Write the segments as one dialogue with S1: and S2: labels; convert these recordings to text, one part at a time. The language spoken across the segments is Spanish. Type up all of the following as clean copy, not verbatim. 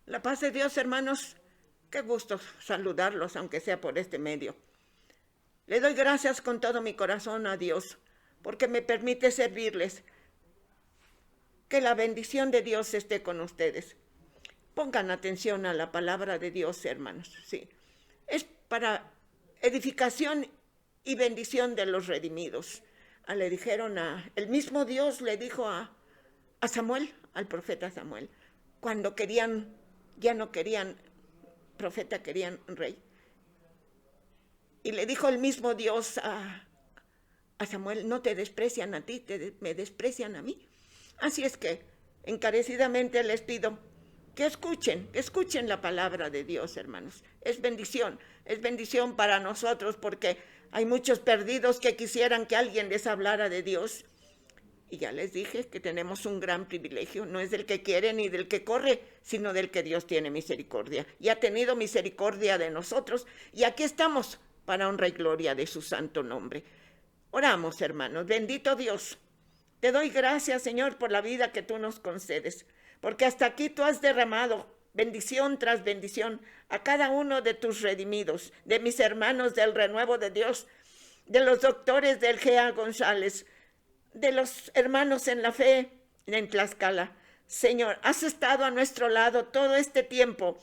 S1: La paz de Dios, hermanos, qué gusto saludarlos, aunque sea por este medio. Le doy gracias con todo mi corazón a Dios, porque me permite servirles. Que la bendición de Dios esté con ustedes. Pongan atención a la palabra de Dios, hermanos. Sí, es para edificación y bendición de los redimidos. Le dijeron el mismo Dios le dijo a Samuel, al profeta Samuel, cuando ya no querían profeta, querían rey. Y le dijo el mismo Dios a Samuel, no te desprecian a ti, me desprecian a mí. Así es que encarecidamente les pido que escuchen la palabra de Dios, hermanos. Es bendición para nosotros, porque hay muchos perdidos que quisieran que alguien les hablara de Dios. Y ya les dije que tenemos un gran privilegio, no es del que quiere ni del que corre, sino del que Dios tiene misericordia. Y ha tenido misericordia de nosotros, y aquí estamos para honra y gloria de su santo nombre. Oramos, hermanos. Bendito Dios, te doy gracias, Señor, por la vida que tú nos concedes, porque hasta aquí tú has derramado bendición tras bendición a cada uno de tus redimidos, de mis hermanos del Renuevo de Dios, de los doctores del GA González, de los hermanos en la fe en Tlaxcala. Señor, has estado a nuestro lado todo este tiempo,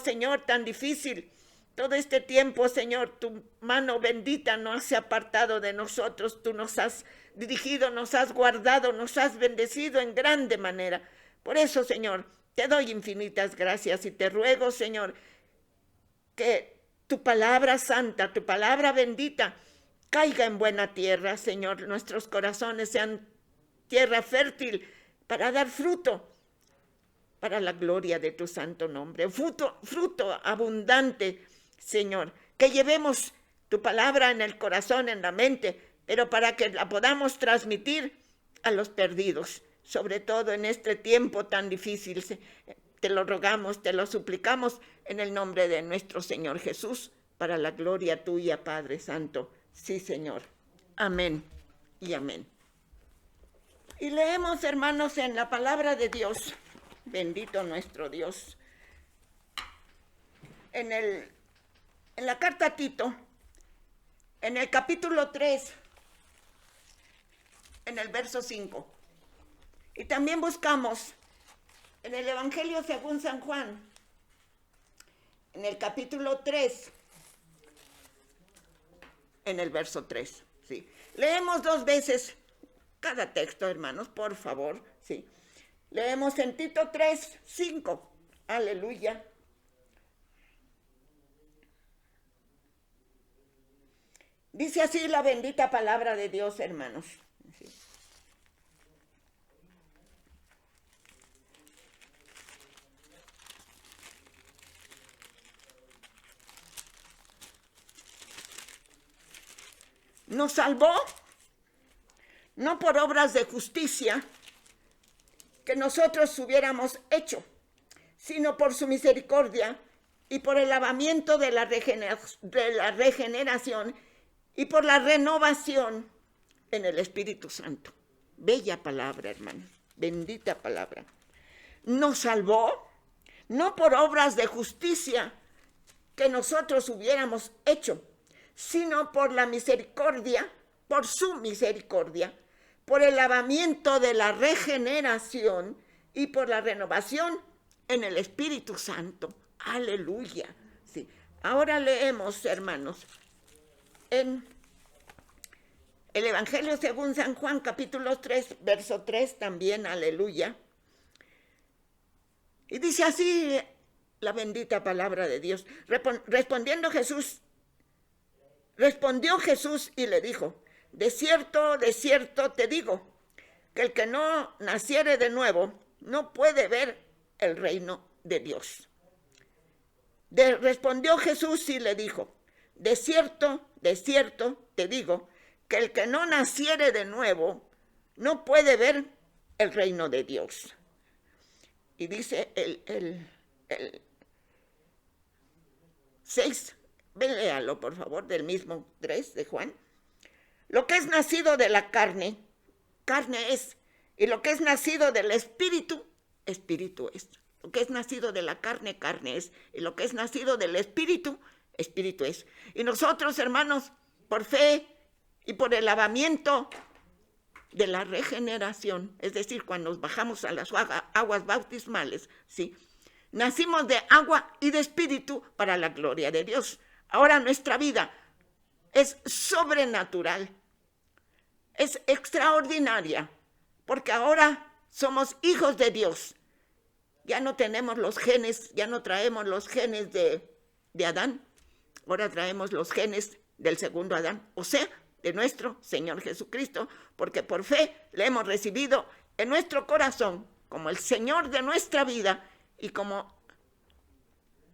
S1: Señor, tan difícil. Todo este tiempo, Señor, tu mano bendita no se ha apartado de nosotros. Tú nos has dirigido, nos has guardado, nos has bendecido en grande manera. Por eso, Señor, te doy infinitas gracias y te ruego, Señor, que tu palabra santa, tu palabra bendita, caiga en buena tierra, Señor. Nuestros corazones sean tierra fértil para dar fruto, para la gloria de tu santo nombre. Fruto abundante, Señor, que llevemos tu palabra en el corazón, en la mente, pero para que la podamos transmitir a los perdidos, sobre todo en este tiempo tan difícil. Te lo rogamos, te lo suplicamos en el nombre de nuestro Señor Jesús, para la gloria tuya, Padre Santo. Sí, Señor. Amén y amén. Y leemos, hermanos, en la palabra de Dios, bendito nuestro Dios, en la carta a Tito, en el capítulo 3, en el verso 5. Y también buscamos en el Evangelio según San Juan, en el capítulo 3, en el verso 3. ¿Sí? Leemos 2 veces cada texto, hermanos, por favor. ¿Sí? Leemos en Tito 3, 5. Aleluya. Dice así la bendita palabra de Dios, hermanos. ¿Sí? Nos salvó, no por obras de justicia que nosotros hubiéramos hecho, sino por su misericordia y por el lavamiento de la regeneración y por la renovación en el Espíritu Santo. Bella palabra, hermanos, bendita palabra. Nos salvó, no por obras de justicia que nosotros hubiéramos hecho, sino por la misericordia, por su misericordia, por el lavamiento de la regeneración y por la renovación en el Espíritu Santo. Aleluya. Sí. Ahora leemos, hermanos, en el Evangelio según San Juan, capítulo 3, verso 3, también, aleluya. Y dice así la bendita palabra de Dios. Respondió Jesús y le dijo: de cierto te digo, que el que no naciere de nuevo no puede ver el reino de Dios. Respondió Jesús y le dijo: de cierto te digo, que el que no naciere de nuevo no puede ver el reino de Dios. Y dice el 6, léalo por favor, del mismo 3 de Juan. Lo que es nacido de la carne, carne es, y lo que es nacido del Espíritu, Espíritu es. Lo que es nacido de la carne, carne es. Y lo que es nacido del espíritu, espíritu es. Y nosotros, hermanos, por fe y por el lavamiento de la regeneración, es decir, cuando nos bajamos a las aguas bautismales, ¿sí?, nacimos de agua y de espíritu para la gloria de Dios. Ahora nuestra vida es sobrenatural, es extraordinaria, porque ahora somos hijos de Dios. Ya no tenemos los genes, ya no traemos los genes de Adán, ahora traemos los genes del segundo Adán, o sea, de nuestro Señor Jesucristo, porque por fe le hemos recibido en nuestro corazón como el Señor de nuestra vida y como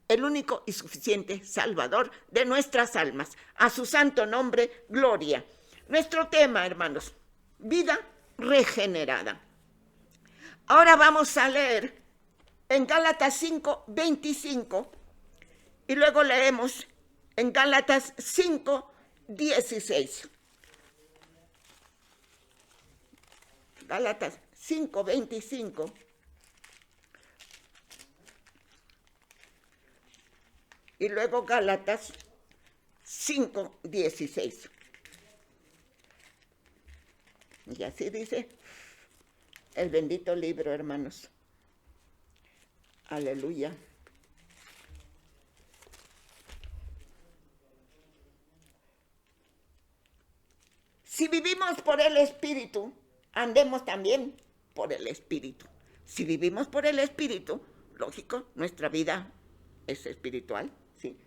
S1: el único y suficiente Salvador de nuestras almas. A su santo nombre, gloria. Nuestro tema, hermanos, vida regenerada. Ahora vamos a leer en Gálatas 5:25 y luego leemos en Gálatas 5:16. Gálatas 5:25. Y luego Gálatas 5:16. Y así dice el bendito libro, hermanos. Aleluya. Si vivimos por el Espíritu, andemos también por el Espíritu. Si vivimos por el Espíritu, lógico, nuestra vida es espiritual, ¿sí?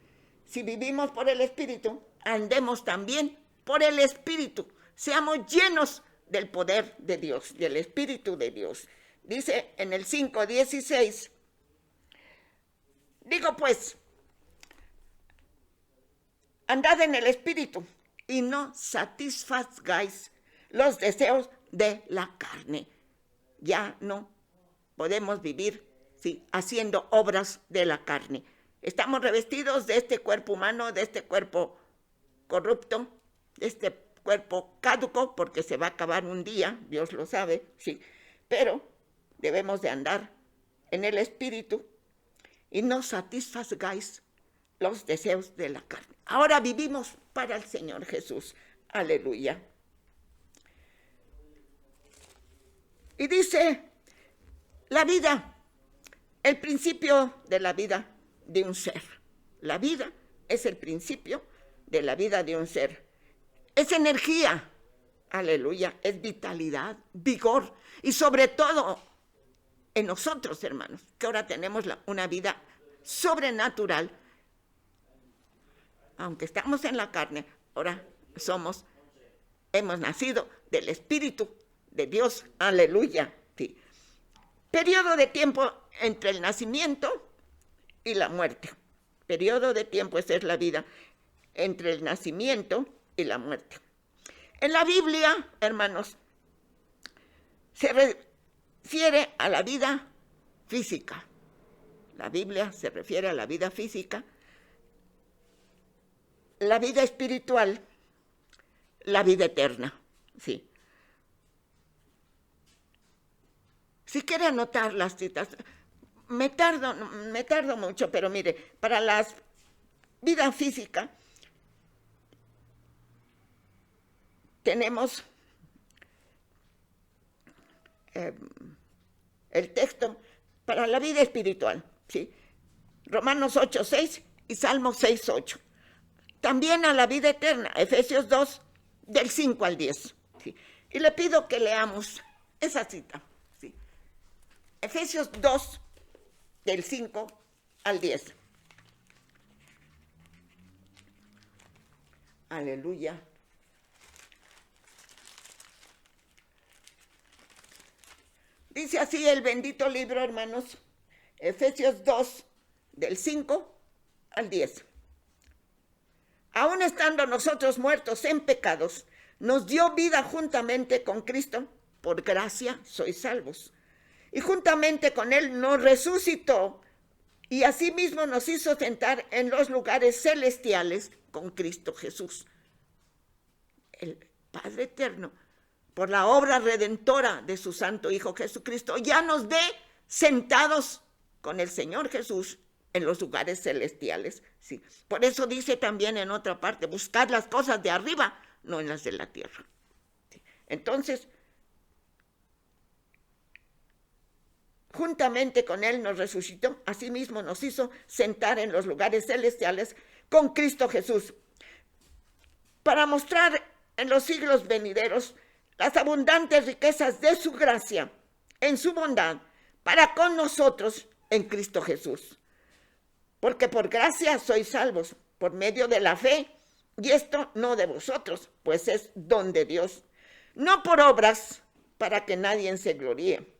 S1: Si vivimos por el Espíritu, andemos también por el Espíritu. Seamos llenos del poder de Dios, del Espíritu de Dios. Dice en el 5:16, digo pues, andad en el Espíritu y no satisfagáis los deseos de la carne. Ya no podemos vivir, ¿sí?, haciendo obras de la carne. Estamos revestidos de este cuerpo humano, de este cuerpo corrupto, de este cuerpo caduco, porque se va a acabar un día, Dios lo sabe, sí, pero debemos de andar en el Espíritu y no satisfagáis los deseos de la carne. Ahora vivimos para el Señor Jesús. Aleluya. Y dice, la vida, el principio de la vida de un ser. La vida es el principio de la vida de un ser. Es energía, aleluya, es vitalidad, vigor, y sobre todo en nosotros, hermanos, que ahora tenemos una vida sobrenatural. Aunque estamos en la carne, ahora hemos nacido del Espíritu de Dios, aleluya. Sí. Periodo de tiempo entre el nacimiento y la muerte. Periodo de tiempo, esa es la vida, entre el nacimiento y la muerte. En la Biblia, hermanos, se refiere a la vida física. La Biblia se refiere a la vida física, la vida espiritual, la vida eterna, sí. Si quiere anotar las citas, me tardo mucho, pero mire, para la vida física tenemos el texto para la vida espiritual, ¿sí? Romanos 8:6 y Salmos 6:8. También a la vida eterna, Efesios 2, del 5 al 10. ¿Sí? Y le pido que leamos esa cita. ¿Sí? Efesios 2, del 5 al 10. Aleluya. Dice así el bendito libro, hermanos, Efesios 2, del 5 al 10. Aún estando nosotros muertos en pecados, nos dio vida juntamente con Cristo. Por gracia sois salvos. Y juntamente con Él nos resucitó y asimismo nos hizo sentar en los lugares celestiales con Cristo Jesús. El Padre Eterno, por la obra redentora de su Santo Hijo Jesucristo, ya nos ve sentados con el Señor Jesús en los lugares celestiales. Sí. Por eso dice también en otra parte, buscar las cosas de arriba, no en las de la tierra. Sí. Entonces, juntamente con Él nos resucitó, asimismo nos hizo sentar en los lugares celestiales con Cristo Jesús, para mostrar en los siglos venideros las abundantes riquezas de su gracia, en su bondad, para con nosotros en Cristo Jesús. Porque por gracia sois salvos, por medio de la fe, y esto no de vosotros, pues es don de Dios, no por obras, para que nadie se gloríe,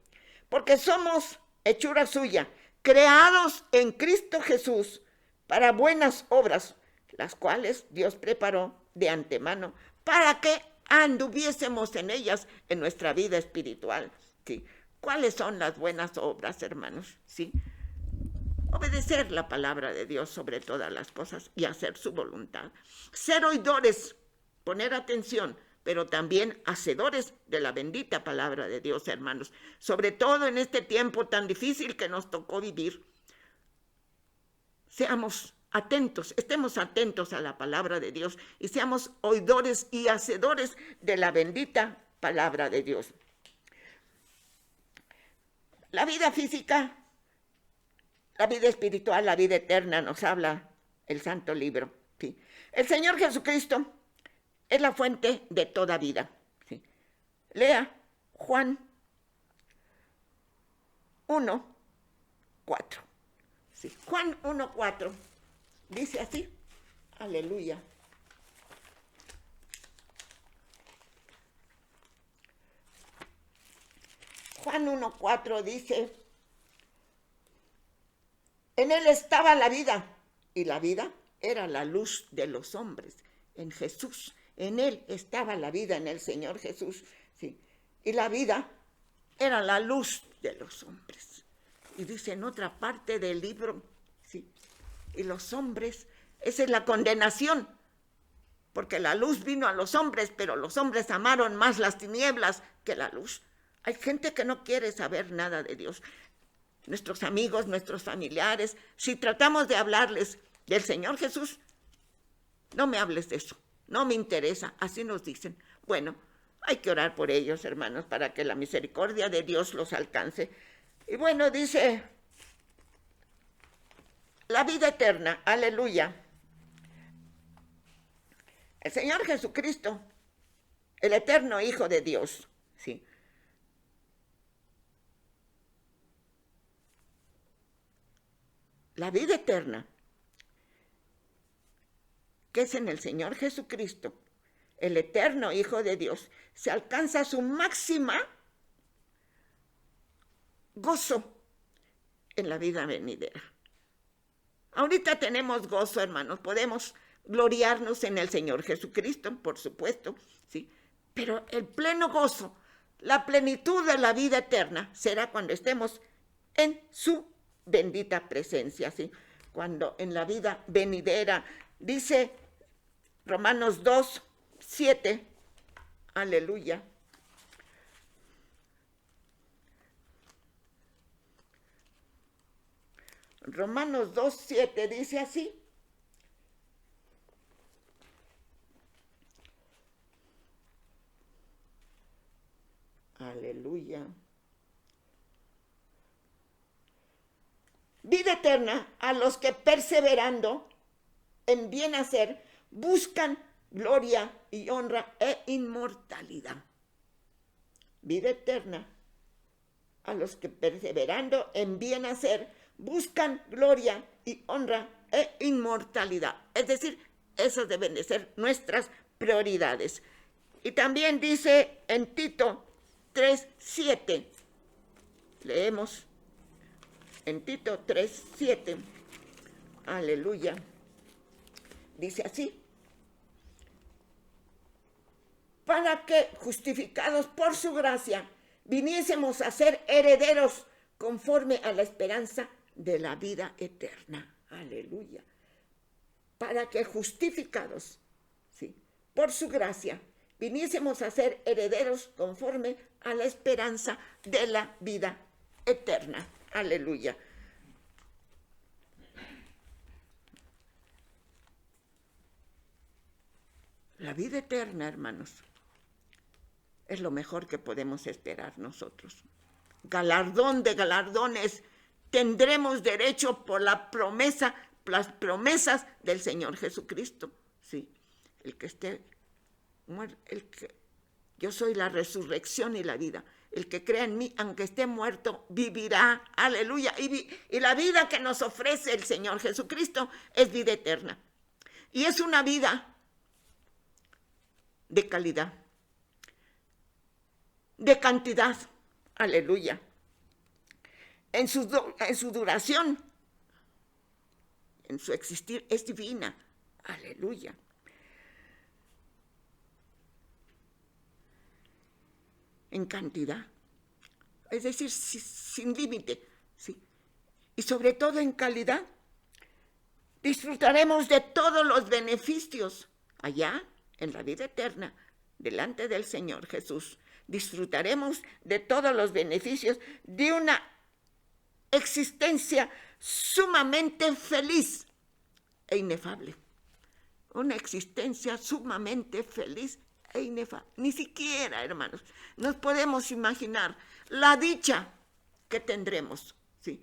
S1: porque somos hechura suya, creados en Cristo Jesús, para buenas obras, las cuales Dios preparó de antemano, para que anduviésemos en ellas en nuestra vida espiritual. ¿Sí? ¿Cuáles son las buenas obras, hermanos? ¿Sí? Obedecer la palabra de Dios sobre todas las cosas y hacer su voluntad. Ser oidores, poner atención, pero también hacedores de la bendita palabra de Dios, hermanos. Sobre todo en este tiempo tan difícil que nos tocó vivir. Seamos atentos, estemos atentos a la palabra de Dios y seamos oidores y hacedores de la bendita palabra de Dios. La vida física, la vida espiritual, la vida eterna, nos habla el Santo Libro. ¿Sí? El Señor Jesucristo es la fuente de toda vida. ¿Sí? Lea Juan 1:4. ¿Sí? Juan 1:4 dice así, aleluya. Juan 1:4 dice, en él estaba la vida, y la vida era la luz de los hombres. En Jesús, en él estaba la vida, en el Señor Jesús, ¿sí? Y la vida era la luz de los hombres. Y dice en otra parte del libro, ¿sí? Y los hombres, esa es la condenación, porque la luz vino a los hombres, pero los hombres amaron más las tinieblas que la luz. Hay gente que no quiere saber nada de Dios. Nuestros amigos, nuestros familiares, si tratamos de hablarles del Señor Jesús, no me hables de eso, no me interesa, así nos dicen. Bueno, hay que orar por ellos, hermanos, para que la misericordia de Dios los alcance. Y bueno, dice, la vida eterna, aleluya. El Señor Jesucristo, el eterno Hijo de Dios, ¿sí? La vida eterna, que es en el Señor Jesucristo, el eterno Hijo de Dios, se alcanza su máxima gozo en la vida venidera. Ahorita tenemos gozo, hermanos, podemos gloriarnos en el Señor Jesucristo, por supuesto, ¿sí? Pero el pleno gozo, la plenitud de la vida eterna será cuando estemos en su bendita presencia, ¿sí? Cuando en la vida venidera, dice Romanos 2:7, aleluya. Romanos 2:7 dice así. Aleluya. Vida eterna a los que perseverando en bien hacer buscan gloria y honra e inmortalidad. Vida eterna a los que perseverando en bien hacer buscan gloria y honra e inmortalidad. Es decir, esas deben de ser nuestras prioridades. Y también dice en Tito 3:7, leemos en Tito 3:7, aleluya, dice así, para que, justificados por su gracia, viniésemos a ser herederos conforme a la esperanza de la vida eterna. Aleluya. Para que, justificados, ¿sí?, por su gracia, viniésemos a ser herederos conforme a la esperanza de la vida eterna. Aleluya. vida eterna, hermanos, es lo mejor que podemos esperar nosotros. Galardón de galardones, tendremos derecho por las promesas del Señor Jesucristo. Sí, el que esté muerto, yo soy la resurrección y la vida. El que crea en mí, aunque esté muerto, vivirá. Aleluya. Y la vida que nos ofrece el Señor Jesucristo es vida eterna. Y es una vida de calidad, de cantidad. Aleluya. En su duración, en su existir, es divina. Aleluya. En cantidad, es decir, sin límite, ¿sí? Y sobre todo en calidad. Disfrutaremos de todos los beneficios allá en la vida eterna, delante del Señor Jesús. Disfrutaremos de todos los beneficios de una existencia sumamente feliz e inefable. Una existencia sumamente feliz e inefable. Ni siquiera, hermanos, nos podemos imaginar la dicha que tendremos, ¿sí?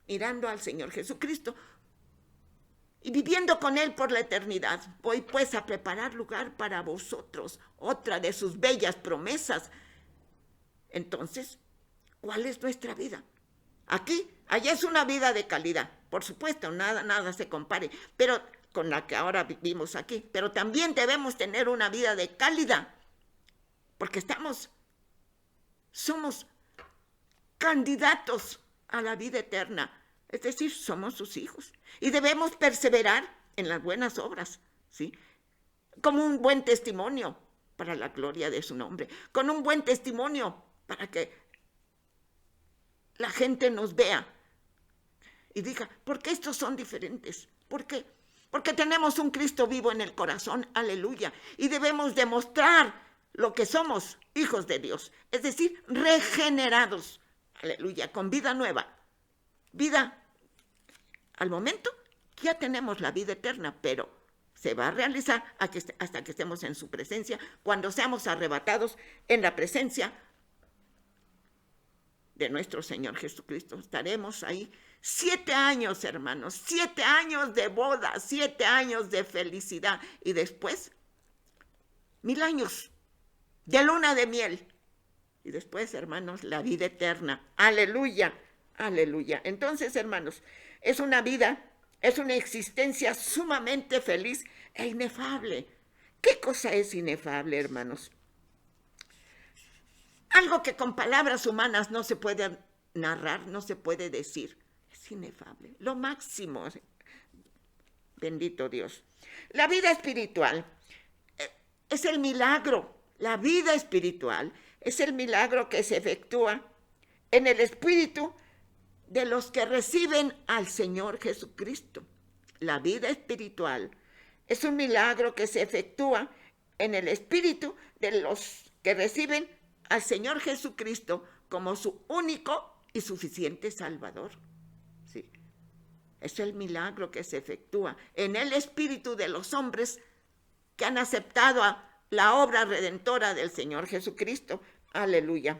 S1: Mirando al Señor Jesucristo y viviendo con Él por la eternidad. Voy pues a preparar lugar para vosotros, otra de sus bellas promesas. Entonces, ¿cuál es nuestra vida? Aquí, allá es una vida de calidad, por supuesto, nada se compare, pero con la que ahora vivimos aquí, pero también debemos tener una vida de calidad, porque somos candidatos a la vida eterna, es decir, somos sus hijos, y debemos perseverar en las buenas obras, ¿sí? Como un buen testimonio para la gloria de su nombre, con un buen testimonio para que la gente nos vea y diga, ¿por qué estos son diferentes? ¿Por qué? Porque tenemos un Cristo vivo en el corazón, aleluya, y debemos demostrar lo que somos, hijos de Dios, es decir, regenerados, aleluya, con vida nueva, vida, al momento ya tenemos la vida eterna, pero se va a realizar hasta que estemos en su presencia, cuando seamos arrebatados en la presencia de nuestro Señor Jesucristo. Estaremos ahí 7 años, hermanos, 7 años de boda, 7 años de felicidad y después 1000 años de luna de miel y después, hermanos, la vida eterna. Aleluya, aleluya. Entonces, hermanos, es una vida, es una existencia sumamente feliz e inefable. ¿Qué cosa es inefable, hermanos? Algo que con palabras humanas no se puede narrar, no se puede decir. Es inefable, lo máximo. Bendito Dios. La vida espiritual es el milagro. La vida espiritual es el milagro que se efectúa en el espíritu de los que reciben al Señor Jesucristo. La vida espiritual es un milagro que se efectúa en el espíritu de los que reciben al Señor Jesucristo como su único y suficiente Salvador. Sí. Es el milagro que se efectúa en el espíritu de los hombres que han aceptado la obra redentora del Señor Jesucristo. Aleluya.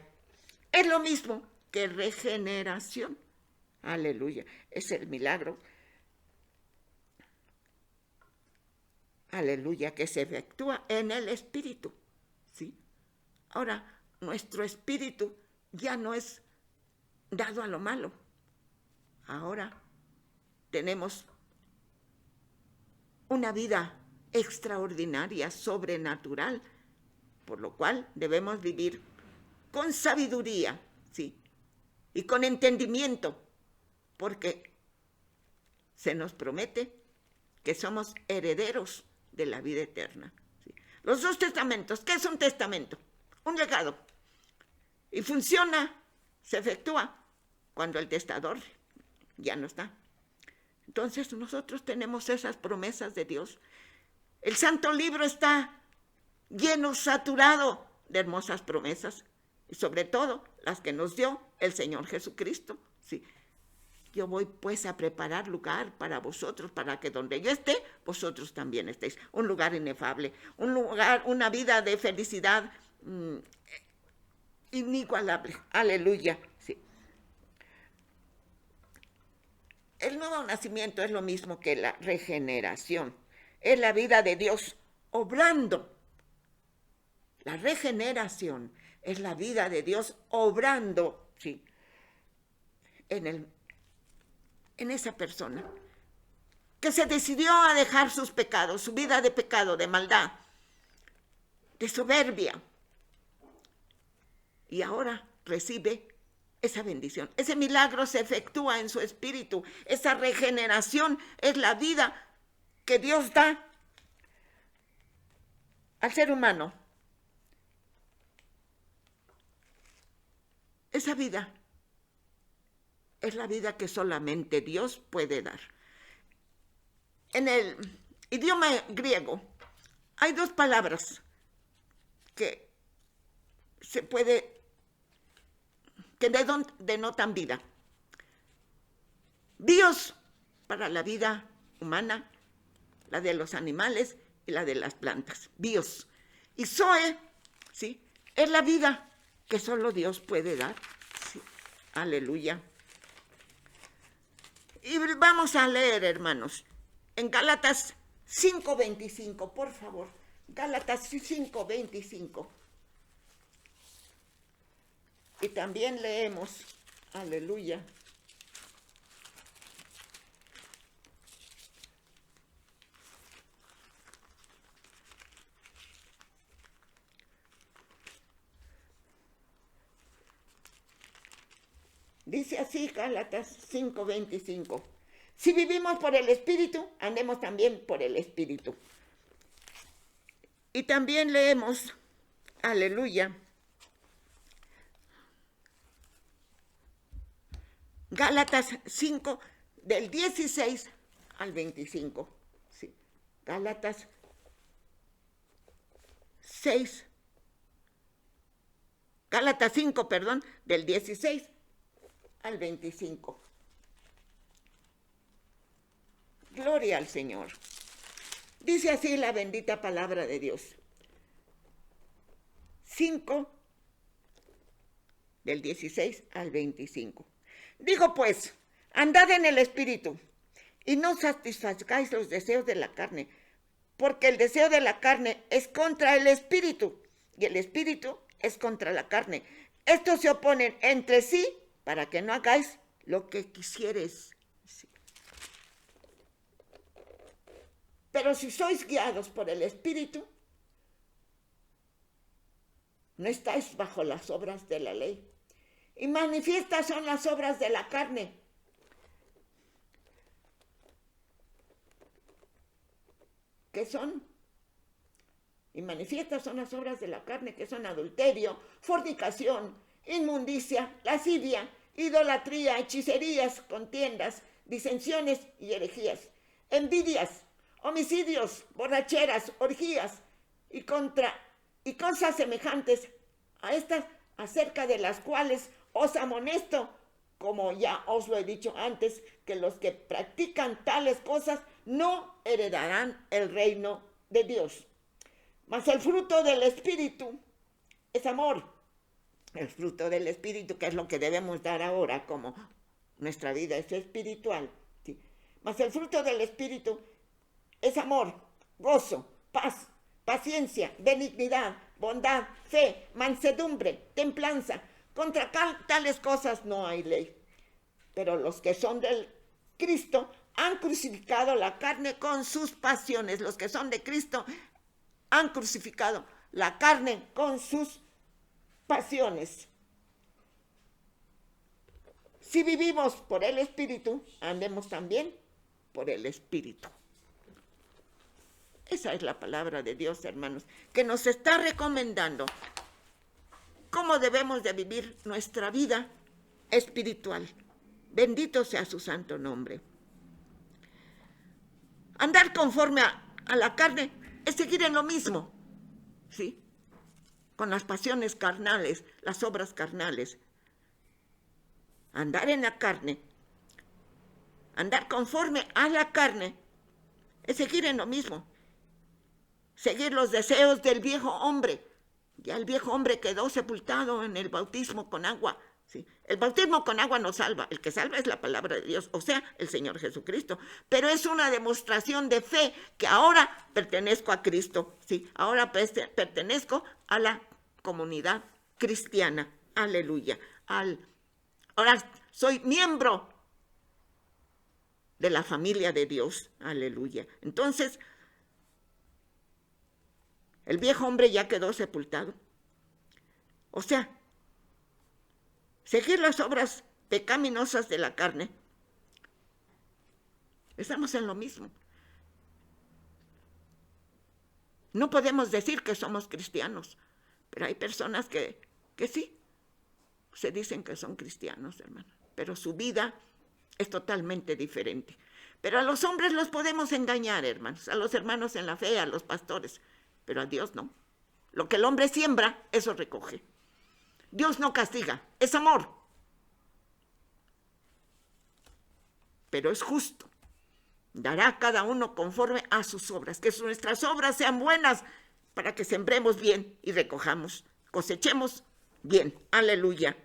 S1: Es lo mismo que regeneración. Aleluya. Es el milagro. Aleluya, que se efectúa en el espíritu. ¿Sí? Ahora, nuestro espíritu ya no es dado a lo malo. Ahora tenemos una vida extraordinaria, sobrenatural, por lo cual debemos vivir con sabiduría, ¿sí? Y con entendimiento, porque se nos promete que somos herederos de la vida eterna, ¿sí? Los 2 testamentos, ¿qué es un testamento? Un legado. Y funciona, se efectúa cuando el testador ya no está. Entonces nosotros tenemos esas promesas de Dios. El Santo Libro está lleno, saturado de hermosas promesas, y sobre todo las que nos dio el Señor Jesucristo. Sí. Yo voy pues a preparar lugar para vosotros, para que donde yo esté, vosotros también estéis. Un lugar inefable, un lugar, una vida de felicidad inigualable. Aleluya. Sí. El nuevo nacimiento es lo mismo que la regeneración. Es la vida de Dios obrando. La regeneración es la vida de Dios obrando, sí, en esa persona que se decidió a dejar sus pecados, su vida de pecado, de maldad, de soberbia, y ahora recibe esa bendición. Ese milagro se efectúa en su espíritu. Esa regeneración es la vida que Dios da al ser humano. Esa vida es la vida que solamente Dios puede dar. En el idioma griego hay dos palabras que denotan vida. Bios para la vida humana, la de los animales y la de las plantas. Bios. Y zoe, ¿sí?, es la vida que solo Dios puede dar. Sí. Aleluya. Y vamos a leer, hermanos, en Gálatas 5:25, por favor. Gálatas 5:25. Y también leemos, aleluya, dice así Gálatas 5:25. Si vivimos por el Espíritu, andemos también por el Espíritu. Y también leemos, aleluya, Gálatas 5, del 16 al 25. Sí. Gálatas 6. Gálatas 5, perdón, del 16 al 25. Gloria al Señor. Dice así la bendita palabra de Dios. 5, del 16 al 25. Digo pues, andad en el Espíritu y no satisfagáis los deseos de la carne, porque el deseo de la carne es contra el Espíritu y el Espíritu es contra la carne. Estos se oponen entre sí para que no hagáis lo que quisieres. Sí. Pero si sois guiados por el Espíritu, no estáis bajo las obras de la ley. Y manifiestas son las obras de la carne. ¿Qué son? Y manifiestas son las obras de la carne, que son adulterio, fornicación, inmundicia, lascivia, idolatría, hechicerías, contiendas, disensiones y herejías, envidias, homicidios, borracheras, orgías y cosas semejantes a estas, acerca de las cuales os amonesto, como ya os lo he dicho antes, que los que practican tales cosas no heredarán el reino de Dios. Mas el fruto del Espíritu es amor. El fruto del Espíritu, que es lo que debemos dar ahora, como nuestra vida es espiritual. ¿Sí? Mas el fruto del Espíritu es amor, gozo, paz, paciencia, benignidad, bondad, fe, mansedumbre, templanza. Contra tales cosas no hay ley. Pero los que son del Cristo han crucificado la carne con sus pasiones. Los que son de Cristo han crucificado la carne con sus pasiones. Si vivimos por el Espíritu, andemos también por el Espíritu. Esa es la palabra de Dios, hermanos, que nos está recomendando cómo debemos de vivir nuestra vida espiritual. Bendito sea su santo nombre. Andar conforme a la carne es seguir en lo mismo, ¿sí? Con las pasiones carnales, las obras carnales. Andar en la carne Andar conforme a la carne es seguir en lo mismo. Seguir los deseos del viejo hombre. Ya el viejo hombre quedó sepultado en el bautismo con agua. ¿Sí? El bautismo con agua no salva. El que salva es la palabra de Dios, o sea, el Señor Jesucristo. Pero es una demostración de fe que ahora pertenezco a Cristo. ¿Sí? Ahora pertenezco a la comunidad cristiana. Aleluya. Ahora soy miembro de la familia de Dios. Aleluya. Entonces, el viejo hombre ya quedó sepultado. O sea, seguir las obras pecaminosas de la carne. Estamos en lo mismo. No podemos decir que somos cristianos, pero hay personas que sí, se dicen que son cristianos, hermano, pero su vida es totalmente diferente. Pero a los hombres los podemos engañar, hermanos, a los hermanos en la fe, a los pastores, pero a Dios no. Lo que el hombre siembra, eso recoge. Dios no castiga, es amor. Pero es justo. Dará a cada uno conforme a sus obras. Que nuestras obras sean buenas para que sembremos bien y recojamos, cosechemos bien. Aleluya.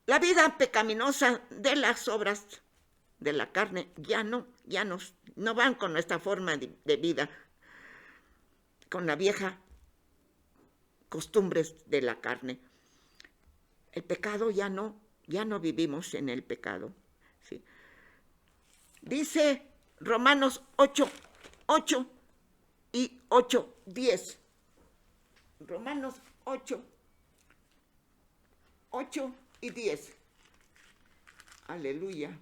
S1: La vida pecaminosa de las obras de la carne ya no van con nuestra forma de vida, con la vieja costumbres de la carne. El pecado ya no vivimos en el pecado. ¿Sí? Dice Romanos 8:8 y 8:10. Romanos 8:8 y 10. Aleluya.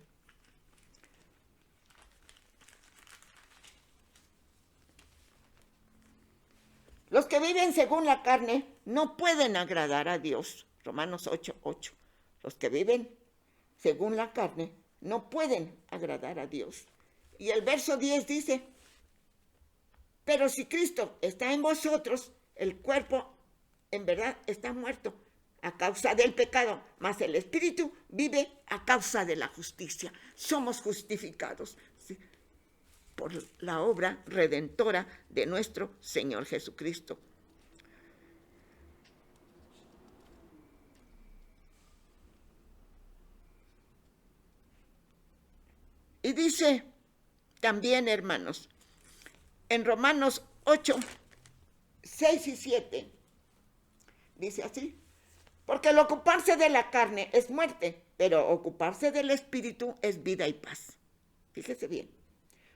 S1: Los que viven según la carne no pueden agradar a Dios. Romanos 8:8. Los que viven según la carne no pueden agradar a Dios. Y el verso 10 dice, pero si Cristo está en vosotros, el cuerpo en verdad está muerto a causa del pecado, mas el espíritu vive a causa de la justicia. Somos justificados, ¿sí?, por la obra redentora de nuestro Señor Jesucristo. Y dice también, hermanos, en Romanos 8:6 y 7, dice así, porque el ocuparse de la carne es muerte, pero ocuparse del espíritu es vida y paz. Fíjese bien,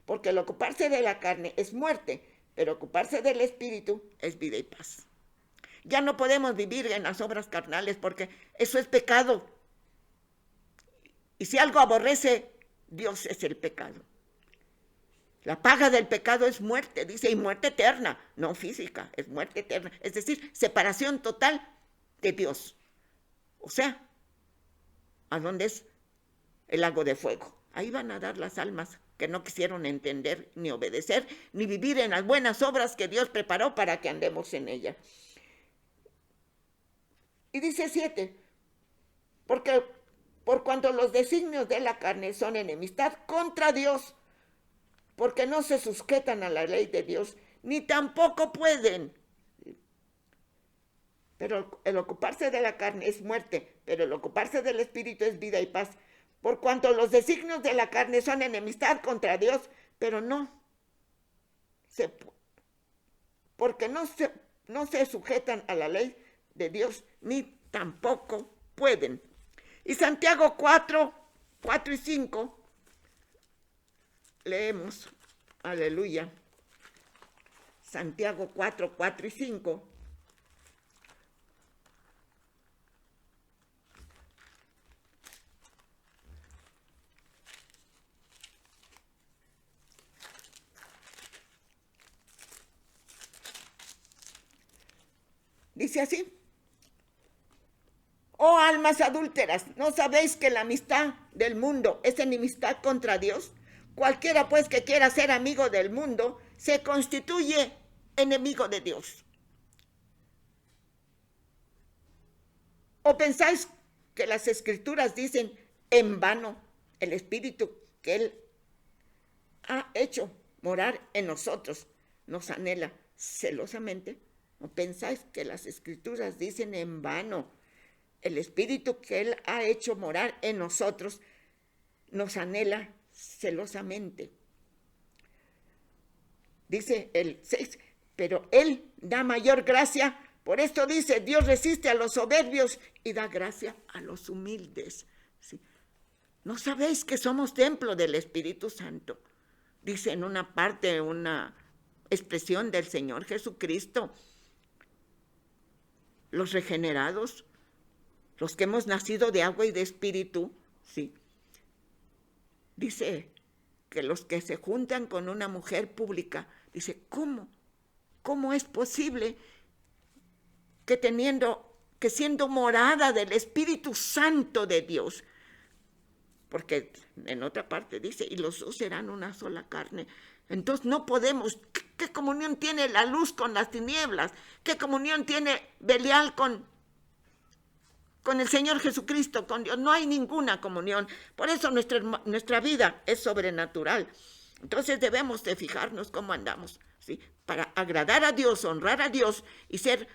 S1: porque el ocuparse de la carne es muerte, pero ocuparse del espíritu es vida y paz. Ya no podemos vivir en las obras carnales porque eso es pecado. Y si algo aborrece Dios es el pecado. La paga del pecado es muerte, dice, y muerte eterna, no física, es muerte eterna. Es decir, separación total de Dios. O sea, ¿a dónde es el lago de fuego? Ahí van a dar las almas que no quisieron entender, ni obedecer, ni vivir en las buenas obras que Dios preparó para que andemos en ellas. Y dice 7, porque por cuanto los designios de la carne son enemistad contra Dios, porque no se sujetan a la ley de Dios, ni tampoco pueden. Pero el ocuparse de la carne es muerte, pero el ocuparse del espíritu es vida y paz. Por cuanto los designios de la carne son enemistad contra Dios, pero porque no se sujetan a la ley de Dios, ni tampoco pueden. Y Santiago 4:4 y 5, leemos, aleluya, Santiago 4:4 y 5. Dice así, oh almas adúlteras, ¿no sabéis que la amistad del mundo es enemistad contra Dios? Cualquiera pues que quiera ser amigo del mundo se constituye enemigo de Dios. ¿O pensáis que las Escrituras dicen en vano el Espíritu que Él ha hecho morar en nosotros, nos anhela celosamente. ¿No pensáis que las Escrituras dicen en vano el Espíritu que Él ha hecho morar en nosotros, nos anhela celosamente? Dice el 6, pero Él da mayor gracia. Por esto dice, Dios resiste a los soberbios y da gracia a los humildes. ¿Sí? ¿No sabéis que somos templo del Espíritu Santo? Dice en una parte, una expresión del Señor Jesucristo. Los regenerados, los que hemos nacido de agua y de espíritu, sí. Dice que los que se juntan con una mujer pública, dice, ¿cómo es posible que siendo morada del Espíritu Santo de Dios? Porque en otra parte dice, y los dos serán una sola carne. Entonces no podemos. ¿Qué comunión tiene la luz con las tinieblas? ¿Qué comunión tiene Belial con el Señor Jesucristo, con Dios? No hay ninguna comunión. Por eso nuestra vida es sobrenatural. Entonces debemos de fijarnos cómo andamos, ¿sí? Para agradar a Dios, honrar a Dios y ser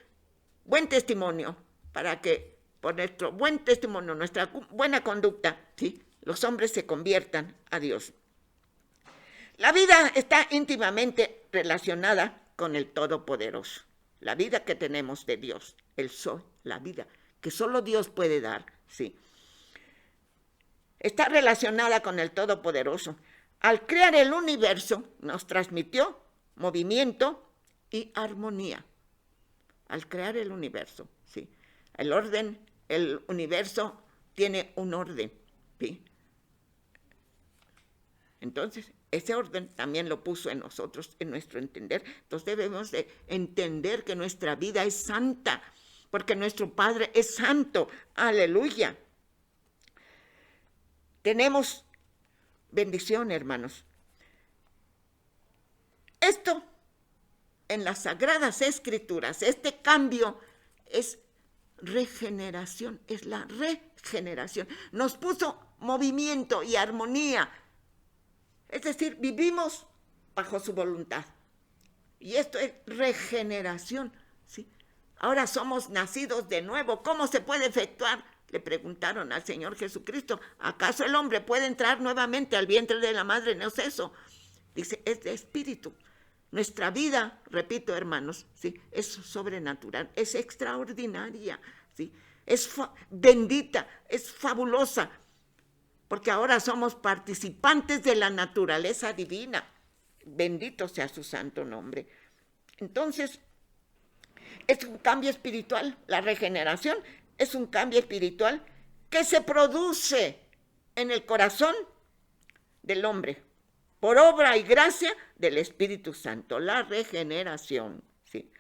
S1: buen testimonio, para que por nuestro buen testimonio, nuestra buena conducta, ¿sí?, los hombres se conviertan a Dios. La vida está íntimamente relacionada con el Todopoderoso. La vida que tenemos de Dios, el soy, la vida que solo Dios puede dar, sí. Está relacionada con el Todopoderoso. Al crear el universo, nos transmitió movimiento y armonía. Al crear el universo, sí. El universo tiene un orden, sí. Entonces, ese orden también lo puso en nosotros, en nuestro entender. Entonces debemos de entender que nuestra vida es santa, porque nuestro Padre es santo. Aleluya. Tenemos bendición, hermanos. Esto, en las Sagradas Escrituras, este cambio es regeneración, es la regeneración. Nos puso movimiento y armonía. Es decir, vivimos bajo su voluntad. Y esto es regeneración, ¿sí? Ahora somos nacidos de nuevo. ¿Cómo se puede efectuar? Le preguntaron al Señor Jesucristo. ¿Acaso el hombre puede entrar nuevamente al vientre de la madre? No es eso. Dice, es de espíritu. Nuestra vida, repito, hermanos, ¿sí?, es sobrenatural, es extraordinaria, ¿sí? Es bendita, es fabulosa. Porque ahora somos participantes de la naturaleza divina. Bendito sea su santo nombre. Entonces, es un cambio espiritual. La regeneración es un cambio espiritual que se produce en el corazón del hombre por obra y gracia del Espíritu Santo. La regeneración, ¿sí?,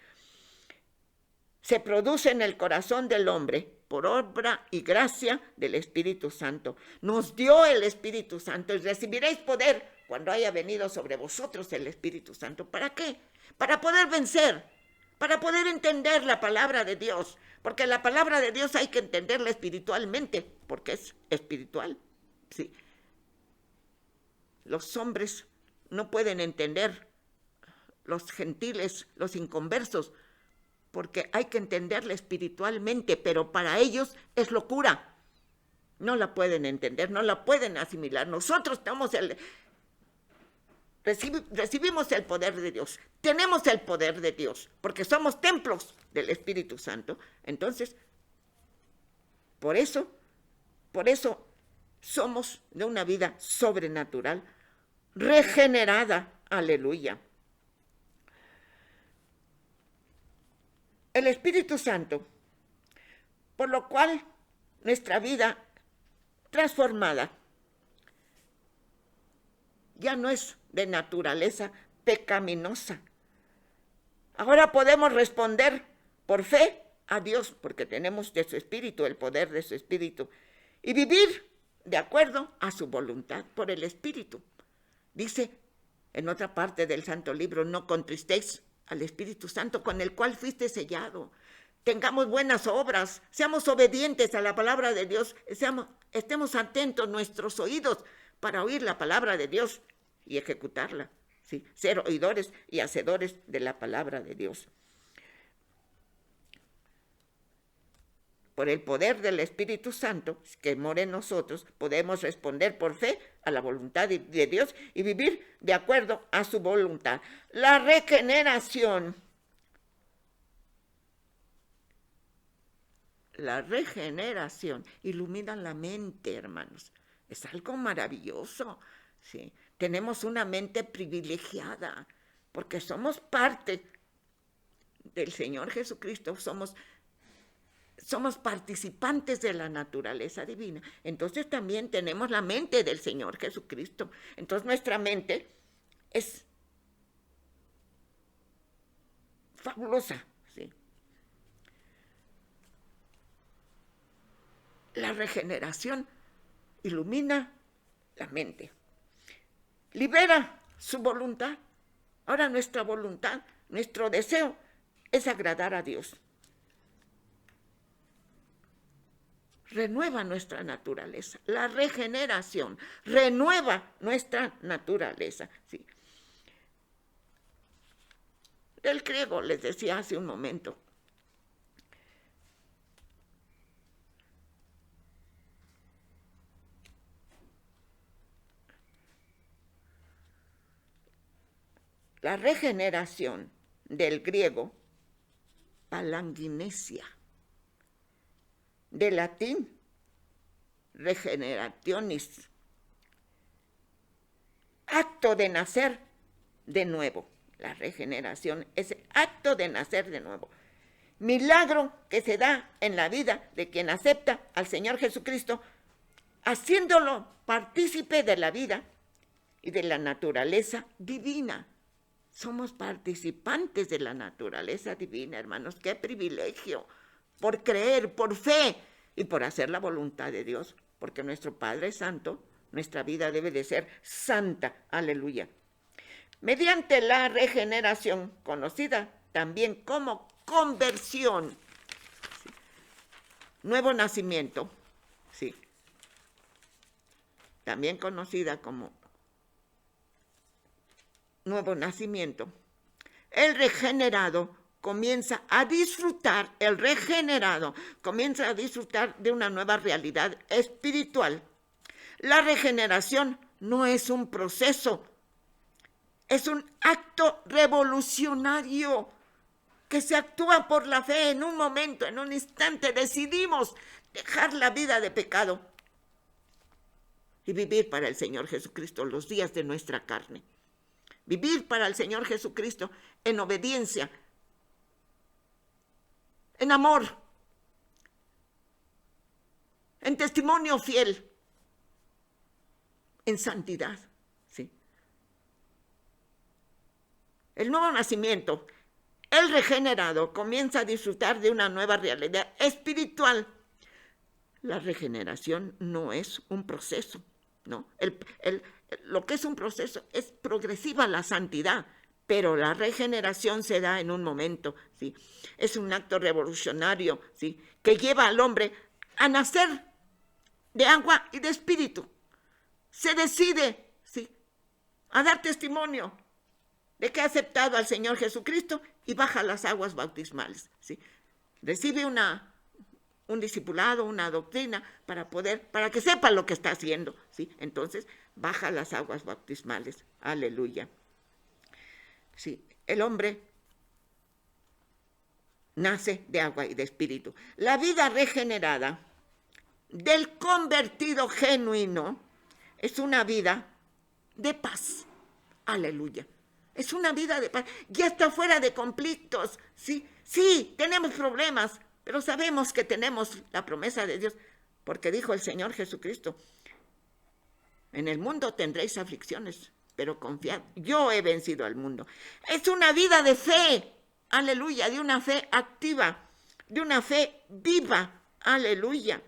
S1: se produce en el corazón del hombre por obra y gracia del Espíritu Santo. Nos dio el Espíritu Santo y recibiréis poder cuando haya venido sobre vosotros el Espíritu Santo. ¿Para qué? Para poder vencer, para poder entender la palabra de Dios, porque la palabra de Dios hay que entenderla espiritualmente, porque es espiritual, ¿sí? Los hombres no pueden entender, los gentiles, los inconversos, porque hay que entenderla espiritualmente, pero para ellos es locura. No la pueden entender, no la pueden asimilar. Nosotros recibimos el poder de Dios, tenemos el poder de Dios, porque somos templos del Espíritu Santo. Entonces, por eso somos de una vida sobrenatural, regenerada. Aleluya. El Espíritu Santo, por lo cual nuestra vida transformada ya no es de naturaleza pecaminosa. Ahora podemos responder por fe a Dios, porque tenemos de su Espíritu, el poder de su Espíritu, y vivir de acuerdo a su voluntad por el Espíritu. Dice en otra parte del Santo Libro, no contristéis al Espíritu Santo, con el cual fuiste sellado. tengamos buenas obras, seamos obedientes a la palabra de Dios, estemos atentos nuestros oídos para oír la palabra de Dios y ejecutarla, ¿sí? Ser oidores y hacedores de la palabra de Dios. Por el poder del Espíritu Santo que mora en nosotros, podemos responder por fe a la voluntad de Dios y vivir de acuerdo a su voluntad. La regeneración. La regeneración ilumina la mente, hermanos. Es algo maravilloso, ¿sí? Tenemos una mente privilegiada porque somos parte del Señor Jesucristo, somos participantes de la naturaleza divina. Entonces también tenemos la mente del Señor Jesucristo. Entonces nuestra mente es fabulosa, ¿sí? La regeneración ilumina la mente, libera su voluntad. Ahora nuestra voluntad, nuestro deseo es agradar a Dios. Renueva nuestra naturaleza. La regeneración renueva nuestra naturaleza, ¿sí? Del griego les decía hace un momento. La regeneración del griego, palanginesia, del latín, regenerationis, acto de nacer de nuevo. La regeneración es el acto de nacer de nuevo. Milagro que se da en la vida de quien acepta al Señor Jesucristo, haciéndolo partícipe de la vida y de la naturaleza divina. Somos participantes de la naturaleza divina, hermanos. ¡Qué privilegio! Por creer, por fe y por hacer la voluntad de Dios. Porque nuestro Padre es santo, nuestra vida debe de ser santa. Aleluya. Mediante la regeneración, conocida también como conversión, ¿sí? Nuevo nacimiento, sí, también conocida como nuevo nacimiento, el regenerado comienza a disfrutar de una nueva realidad espiritual. La regeneración no es un proceso, es un acto revolucionario que se actúa por la fe en un momento, en un instante. Decidimos dejar la vida de pecado y vivir para el Señor Jesucristo los días de nuestra carne. Vivir para el Señor Jesucristo en obediencia, en amor, en testimonio fiel, en santidad. ¿Sí? El nuevo nacimiento, el regenerado, comienza a disfrutar de una nueva realidad espiritual. La regeneración no es un proceso, ¿no? Lo que es un proceso es progresiva la santidad, pero la regeneración se da en un momento, ¿sí? Es un acto revolucionario, ¿sí? Que lleva al hombre a nacer de agua y de espíritu. Se decide, ¿sí? A dar testimonio de que ha aceptado al Señor Jesucristo y baja las aguas bautismales, ¿sí? Recibe un discipulado, una doctrina para que sepa lo que está haciendo, ¿sí? Entonces baja las aguas bautismales. Aleluya. Sí, el hombre nace de agua y de espíritu. La vida regenerada del convertido genuino es una vida de paz. Aleluya. Es una vida de paz. Ya está fuera de conflictos. Sí, sí, tenemos problemas, pero sabemos que tenemos la promesa de Dios, porque dijo el Señor Jesucristo: en el mundo tendréis aflicciones, pero confiad, yo he vencido al mundo. Es una vida de fe, aleluya, de una fe activa, de una fe viva, aleluya.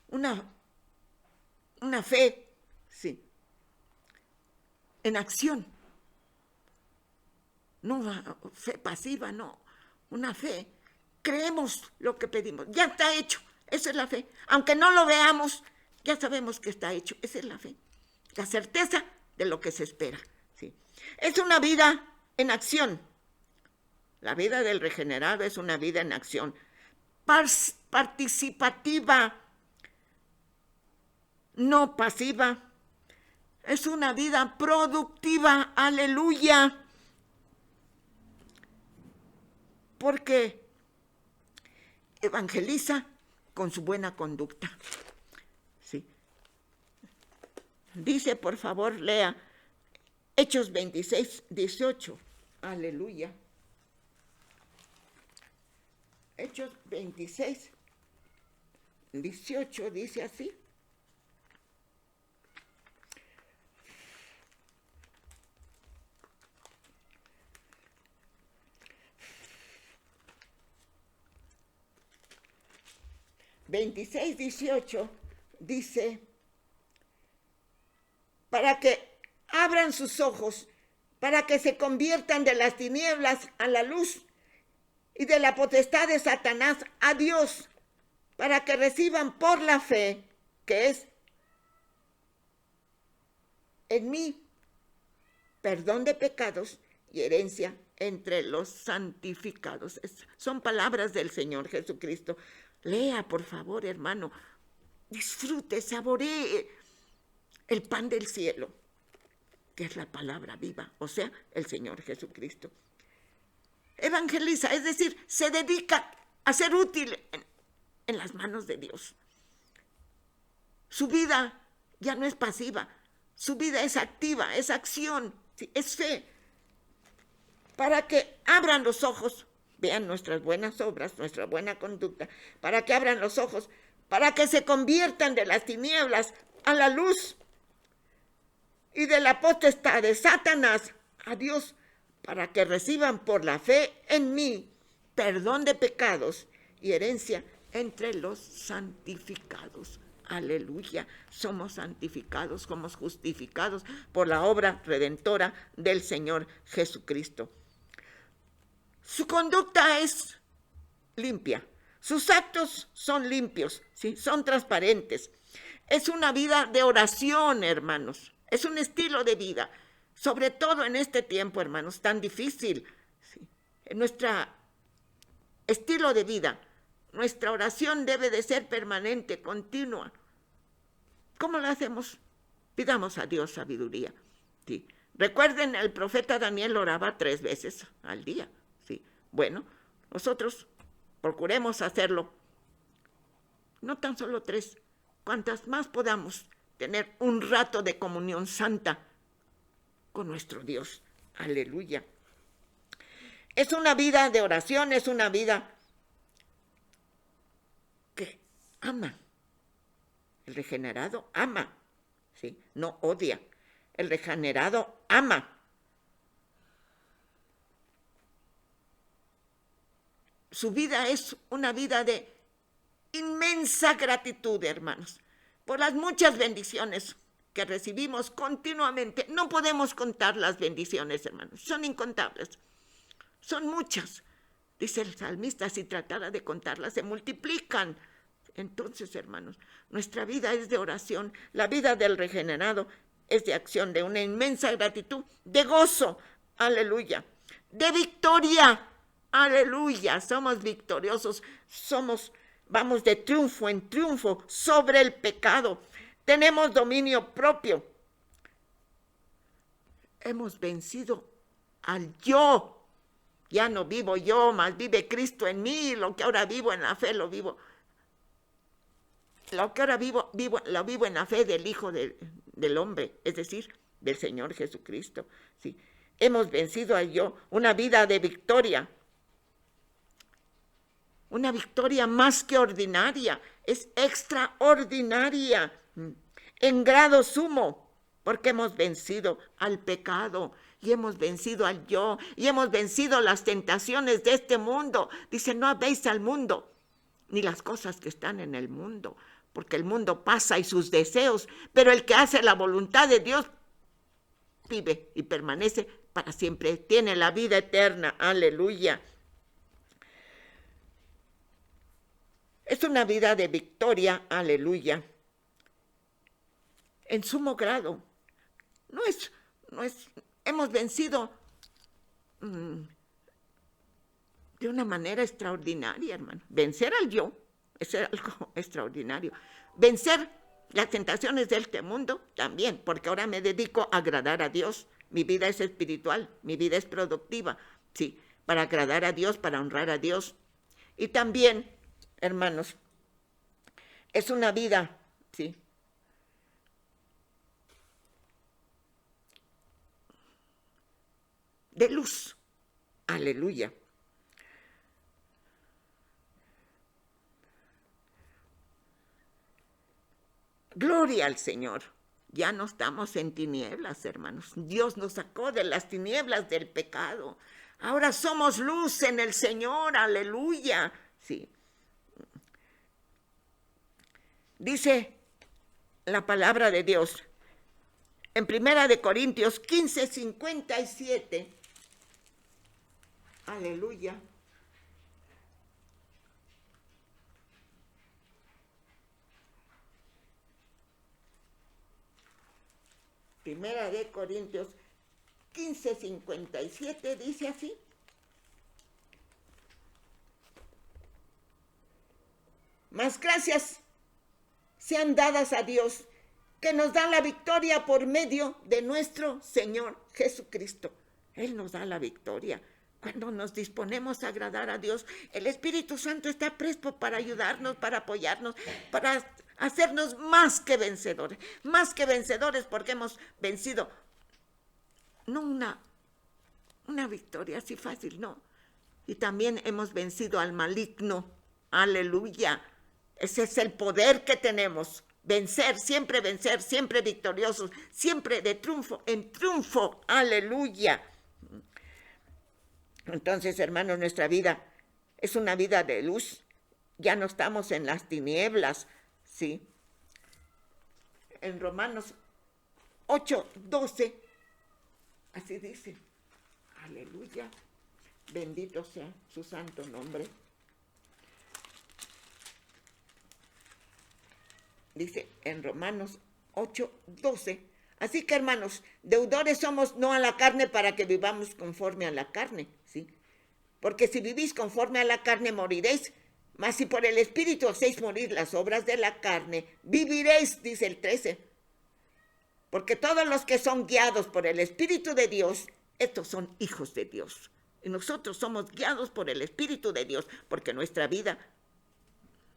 S1: Una fe, sí, en acción. No fe pasiva, no. una fe. Creemos lo que pedimos, ya está hecho, esa es la fe. Aunque no lo veamos, ya sabemos que está hecho, esa es la fe. La certeza de lo que se espera, ¿sí? Es una vida en acción. La vida del regenerado es una vida en acción, participativa, no pasiva. Es una vida productiva, aleluya. Porque evangeliza con su buena conducta. ¿Sí? Dice, por favor, lea Hechos 26, 18. Aleluya. Hechos 26, 18 dice así. (26:18) dice, para que abran sus ojos, para que se conviertan de las tinieblas a la luz y de la potestad de Satanás a Dios, para que reciban por la fe, que es en mí, perdón de pecados y herencia entre los santificados. Son palabras del Señor Jesucristo. Lea, por favor, hermano, disfrute, saboree el pan del cielo, que es la palabra viva, o sea, el Señor Jesucristo. Evangeliza, es decir, se dedica a ser útil en las manos de Dios. Su vida ya no es pasiva, su vida es activa, es acción, es fe, para que abran los ojos, vean nuestras buenas obras, nuestra buena conducta, para que abran los ojos, para que se conviertan de las tinieblas a la luz y de la potestad de Satanás a Dios, para que reciban por la fe en mí perdón de pecados y herencia entre los santificados. Aleluya, somos santificados, somos justificados por la obra redentora del Señor Jesucristo. Su conducta es limpia, sus actos son limpios, ¿sí? Son transparentes. Es una vida de oración, hermanos, es un estilo de vida, sobre todo en este tiempo, hermanos, tan difícil. ¿Sí? En nuestro estilo de vida, nuestra oración debe de ser permanente, continua. ¿Cómo lo hacemos? Pidamos a Dios sabiduría. ¿Sí? Recuerden, el profeta Daniel oraba 3 veces al día. ¿Sí? Bueno, nosotros procuremos hacerlo. No tan solo 3, cuantas más podamos tener un rato de comunión santa con nuestro Dios. Aleluya. Es una vida de oración, es una vida que ama. El regenerado ama, ¿sí? No odia. El regenerado ama. Su vida es una vida de inmensa gratitud, hermanos, por las muchas bendiciones que recibimos continuamente. No podemos contar las bendiciones, hermanos, son incontables, son muchas. Dice el salmista, si tratara de contarlas, se multiplican. Entonces, hermanos, nuestra vida es de oración, la vida del regenerado es de acción, de una inmensa gratitud, de gozo, aleluya, de victoria, aleluya, somos victoriosos, vamos de triunfo en triunfo sobre el pecado, tenemos dominio propio, hemos vencido al yo, ya no vivo yo, mas vive Cristo en mí, lo que ahora vivo en la fe lo vivo. Lo que ahora vivo en la fe del Hijo del Hombre, es decir, del Señor Jesucristo. ¿Sí? Hemos vencido al yo, una vida de victoria. Una victoria más que ordinaria, es extraordinaria, en grado sumo, porque hemos vencido al pecado y hemos vencido al yo y hemos vencido las tentaciones de este mundo. Dice, no habéis al mundo, ni las cosas que están en el mundo, porque el mundo pasa y sus deseos, pero el que hace la voluntad de Dios vive y permanece para siempre, tiene la vida eterna, aleluya. Es una vida de victoria, aleluya, en sumo grado. No es, hemos vencido de una manera extraordinaria, hermano. Vencer al yo es algo extraordinario. Vencer las tentaciones de este mundo también, porque ahora me dedico a agradar a Dios. Mi vida es espiritual, mi vida es productiva, sí, para agradar a Dios, para honrar a Dios. Y también, hermanos, es una vida, sí, de luz. Aleluya. Gloria al Señor. Ya no estamos en tinieblas, hermanos. Dios nos sacó de las tinieblas del pecado. Ahora somos luz en el Señor. Aleluya. Sí. Dice la palabra de Dios en 1 Corintios 15:57. Aleluya. Primera de Corintios 15:57 dice así. Mas gracias sean dadas a Dios, que nos da la victoria por medio de nuestro Señor Jesucristo. Él nos da la victoria. Cuando nos disponemos a agradar a Dios, el Espíritu Santo está presto para ayudarnos, para apoyarnos, para hacernos más que vencedores porque hemos vencido. No una victoria así fácil, no. Y también hemos vencido al maligno. Aleluya. Ese es el poder que tenemos. Vencer, siempre victoriosos, siempre de triunfo en triunfo. Aleluya. Entonces, hermanos, nuestra vida es una vida de luz. Ya no estamos en las tinieblas, ¿sí? En Romanos 8:12, así dice. Aleluya. Bendito sea su santo nombre. Dice en Romanos 8:12. Así que, hermanos, deudores somos no a la carne para que vivamos conforme a la carne, ¿sí? Porque si vivís conforme a la carne, moriréis. Mas si por el Espíritu hacéis morir las obras de la carne, viviréis, dice el 13. Porque todos los que son guiados por el Espíritu de Dios, estos son hijos de Dios. Y nosotros somos guiados por el Espíritu de Dios, porque nuestra vida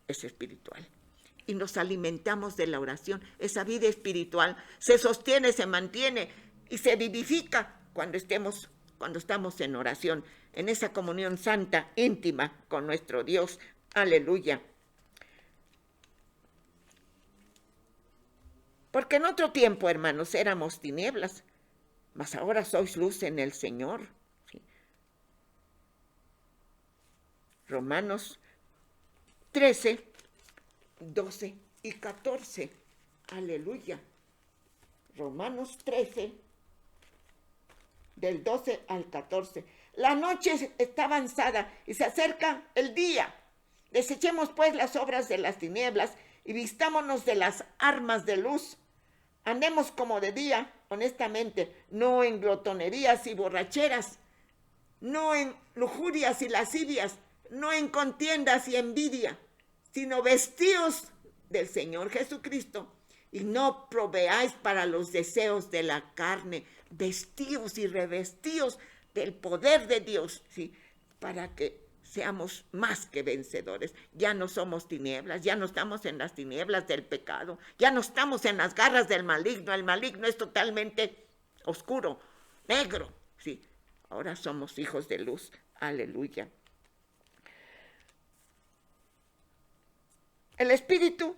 S1: es espiritual. Y nos alimentamos de la oración. Esa vida espiritual se sostiene, se mantiene y se vivifica cuando estamos en oración, en esa comunión santa, íntima con nuestro Dios. Aleluya. Porque en otro tiempo, hermanos, éramos tinieblas, mas ahora sois luz en el Señor. ¿Sí? Romanos 13:12 y 14. Aleluya. Romanos 13, del 12 al 14. La noche está avanzada y se acerca el día. Desechemos pues las obras de las tinieblas y vistámonos de las armas de luz. Andemos como de día, honestamente, no en glotonerías y borracheras, no en lujurias y lascivias, no en contiendas y envidia, sino vestíos del Señor Jesucristo y no proveáis para los deseos de la carne. Vestíos y revestíos del poder de Dios, ¿sí? Para que seamos más que vencedores. Ya no somos tinieblas, ya no estamos en las tinieblas del pecado, ya no estamos en las garras del maligno. El maligno es totalmente oscuro, negro, ¿sí? Ahora somos hijos de luz. Aleluya. El Espíritu,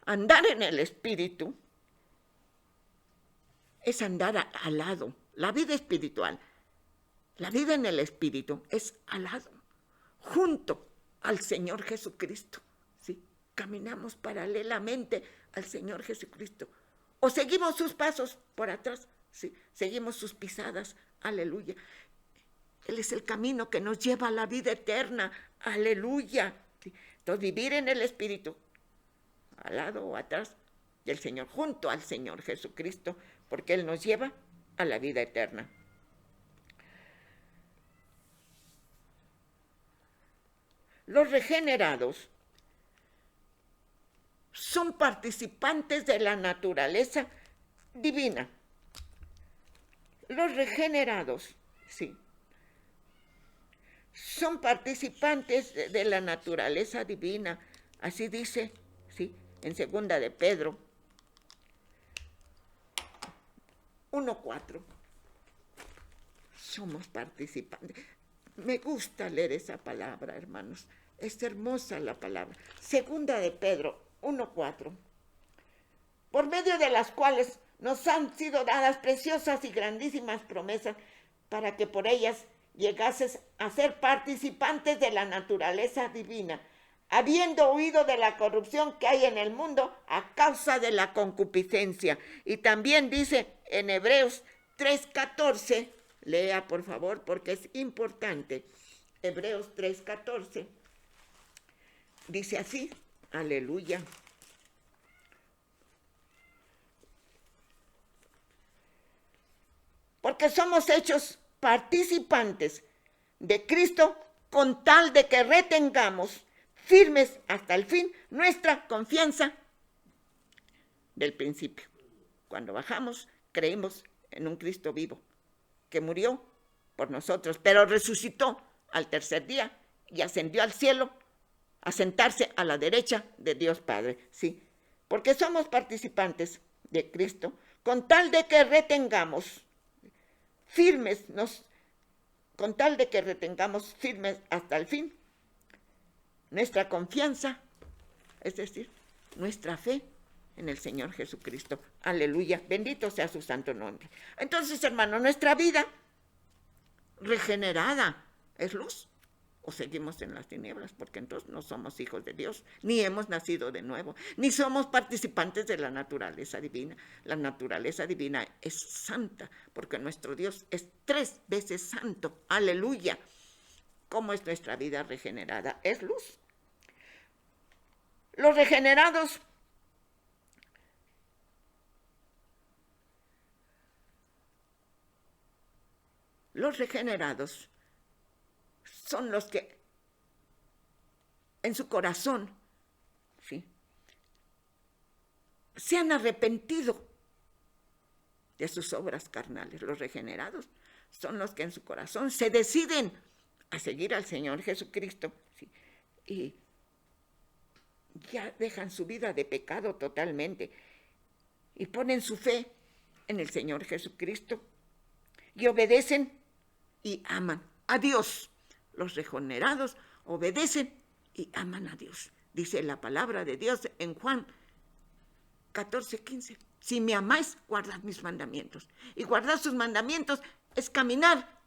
S1: andar en el Espíritu, es andar al lado. La vida espiritual, la vida en el Espíritu es al lado, junto al Señor Jesucristo, ¿sí? Caminamos paralelamente al Señor Jesucristo. O seguimos sus pasos por atrás, ¿sí? Seguimos sus pisadas, aleluya. Él es el camino que nos lleva a la vida eterna, aleluya. Entonces, vivir en el Espíritu, al lado o atrás del Señor, junto al Señor Jesucristo, porque Él nos lleva a la vida eterna. Los regenerados son participantes de la naturaleza divina. Los regenerados, sí, son participantes de la naturaleza divina. Así dice, sí, en 2 de Pedro 1:4. Somos participantes. Me gusta leer esa palabra, hermanos. Es hermosa la palabra. 2 de Pedro 1:4. Por medio de las cuales nos han sido dadas preciosas y grandísimas promesas para que por ellas llegases a ser participantes de la naturaleza divina, habiendo huido de la corrupción que hay en el mundo a causa de la concupiscencia. Y también dice en Hebreos 3:14, lea por favor porque es importante. Hebreos 3:14 dice así, aleluya. Porque somos hechos participantes de Cristo con tal de que retengamos firmes hasta el fin nuestra confianza del principio. Cuando bajamos, creímos en un Cristo vivo, que murió por nosotros, pero resucitó al tercer día y ascendió al cielo a sentarse a la derecha de Dios Padre. Sí, porque somos participantes de Cristo con tal de que retengamos firmes, con tal de que retengamos firmes hasta el fin nuestra confianza, es decir, nuestra fe en el Señor Jesucristo. Aleluya, bendito sea su santo nombre. Entonces, hermano, nuestra vida regenerada es luz, o seguimos en las tinieblas, porque entonces no somos hijos de Dios, ni hemos nacido de nuevo, ni somos participantes de la naturaleza divina. La naturaleza divina es santa, porque nuestro Dios es 3 veces santo. Aleluya. ¿Cómo es nuestra vida regenerada? Es luz. Los regenerados son los que en su corazón, ¿sí?, se han arrepentido de sus obras carnales. Los regenerados son los que en su corazón se deciden a seguir al Señor Jesucristo, ¿sí?, y ya dejan su vida de pecado totalmente y ponen su fe en el Señor Jesucristo y obedecen y aman a Dios. Los regenerados obedecen y aman a Dios. Dice la palabra de Dios en Juan 14:15. Si me amáis, guardad mis mandamientos. Y guardar sus mandamientos es caminar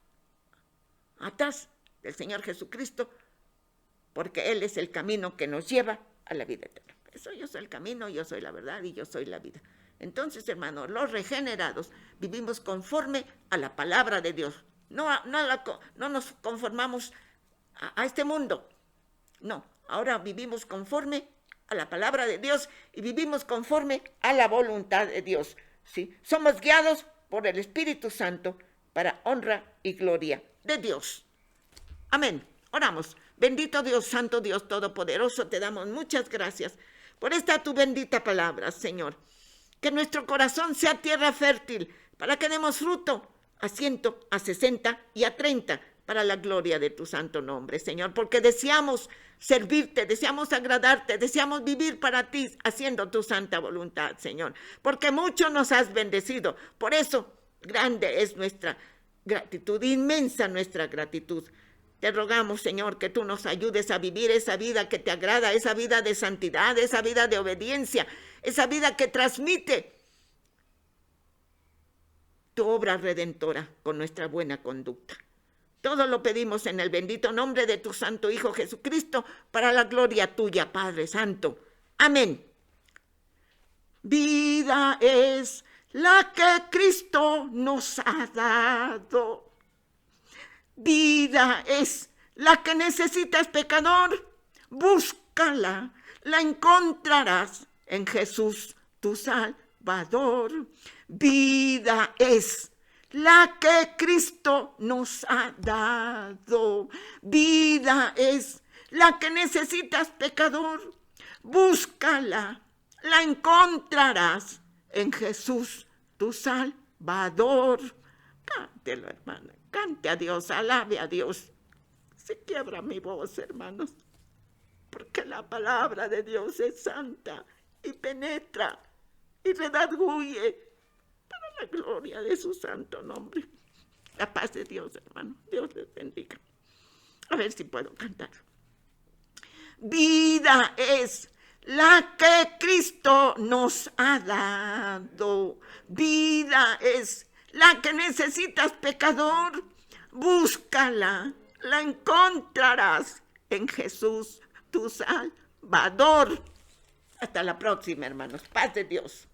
S1: atrás del Señor Jesucristo, porque Él es el camino que nos lleva a la vida eterna. Eso, yo soy el camino, yo soy la verdad y yo soy la vida. Entonces, hermanos, los regenerados vivimos conforme a la palabra de Dios. No nos conformamos a este mundo. No, ahora vivimos conforme a la palabra de Dios y vivimos conforme a la voluntad de Dios. ¿Sí? Somos guiados por el Espíritu Santo para honra y gloria de Dios. Amén. Oramos. Bendito Dios, Santo Dios Todopoderoso, te damos muchas gracias por esta tu bendita palabra, Señor. Que nuestro corazón sea tierra fértil para que demos fruto a 100, a 60 y a 30 para la gloria de tu santo nombre, Señor, porque deseamos servirte, deseamos agradarte, deseamos vivir para ti haciendo tu santa voluntad, Señor, porque mucho nos has bendecido. Por eso, grande es nuestra gratitud, inmensa nuestra gratitud. Te rogamos, Señor, que tú nos ayudes a vivir esa vida que te agrada, esa vida de santidad, esa vida de obediencia, esa vida que transmite tu obra redentora con nuestra buena conducta. Todo lo pedimos en el bendito nombre de tu santo Hijo Jesucristo, para la gloria tuya, Padre Santo. Amén. Vida es la que Cristo nos ha dado. Vida es la que necesitas, pecador. Busca búscala, la encontrarás en Jesús tu Salvador. Vida es la que Cristo nos ha dado. Vida es la que necesitas, pecador. Búscala, la encontrarás en Jesús tu Salvador. Cántelo, hermana, cante a Dios, alabe a Dios. Se quiebra mi voz, hermanos, porque la palabra de Dios es santa y penetra y redarguye para la gloria de su santo nombre. La paz de Dios, hermano. Dios les bendiga. A ver si puedo cantar. Vida es la que Cristo nos ha dado. Vida es la que necesitas, pecador. Búscala, la encontrarás en Jesús tu Salvador. Hasta la próxima, hermanos. Paz de Dios.